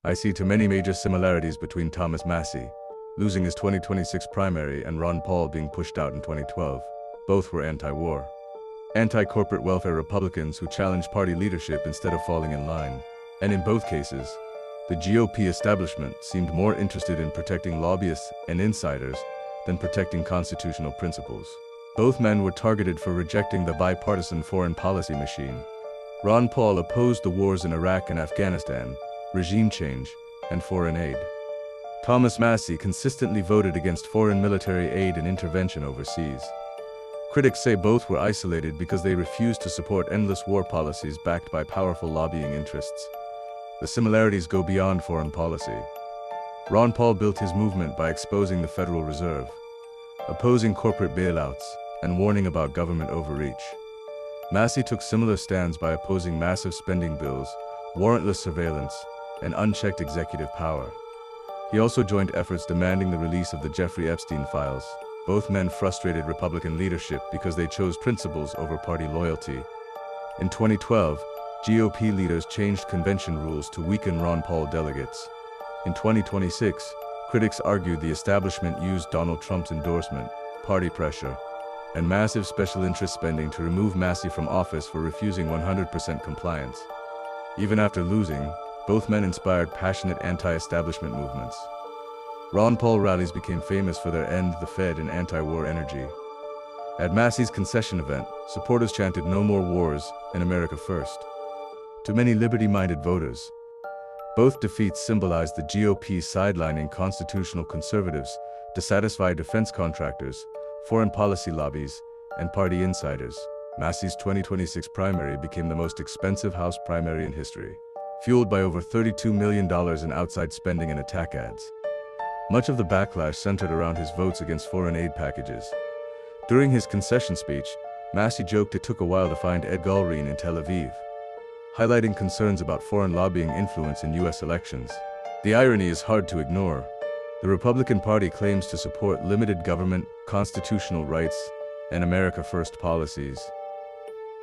I see too many major similarities between Thomas Massie losing his 2026 primary and Ron Paul being pushed out in 2012. Both were anti-war, anti-corporate welfare Republicans who challenged party leadership instead of falling in line. And in both cases, the GOP establishment seemed more interested in protecting lobbyists and insiders than protecting constitutional principles. Both men were targeted for rejecting the bipartisan foreign policy machine. Ron Paul opposed the wars in Iraq and Afghanistan, regime change, and foreign aid. Thomas Massie consistently voted against foreign military aid and intervention overseas. Critics say both were isolated because they refused to support endless war policies backed by powerful lobbying interests. The similarities go beyond foreign policy. Ron Paul built his movement by exposing the Federal Reserve, opposing corporate bailouts, and warning about government overreach. Massie took similar stands by opposing massive spending bills, warrantless surveillance, and unchecked executive power. He also joined efforts demanding the release of the Jeffrey Epstein files. Both men frustrated Republican leadership because they chose principles over party loyalty. In 2012, GOP leaders changed convention rules to weaken Ron Paul delegates. In 2026, critics argued the establishment used Donald Trump's endorsement, party pressure, and massive special interest spending to remove Massie from office for refusing 100% compliance. Even after losing, both men inspired passionate anti-establishment movements. Ron Paul rallies became famous for their End the Fed and anti-war energy. At Massie's concession event, supporters chanted "No more wars" and "America first." To many liberty-minded voters, both defeats symbolized the GOP sidelining constitutional conservatives to satisfy defense contractors, foreign policy lobbies, and party insiders. Massie's 2026 primary became the most expensive House primary in history, fueled by over $32 million in outside spending and attack ads. Much of the backlash centered around his votes against foreign aid packages. During his concession speech, Massie joked it took a while to find Ed Galrine in Tel Aviv, highlighting concerns about foreign lobbying influence in U.S. elections. The irony is hard to ignore. The Republican Party claims to support limited government, constitutional rights, and America First policies.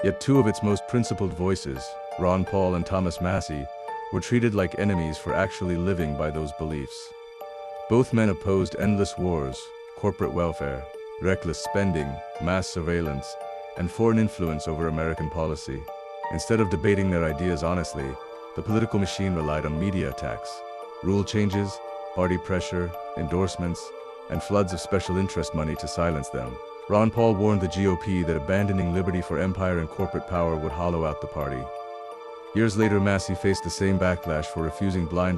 Yet two of its most principled voices, Ron Paul and Thomas Massie, were treated like enemies for actually living by those beliefs. Both men opposed endless wars, corporate welfare, reckless spending, mass surveillance, and foreign influence over American policy. Instead of debating their ideas honestly, the political machine relied on media attacks, rule changes, party pressure, endorsements, and floods of special interest money to silence them. Ron Paul warned the GOP that abandoning liberty for empire and corporate power would hollow out the party. Years later, Massie faced the same backlash for refusing blind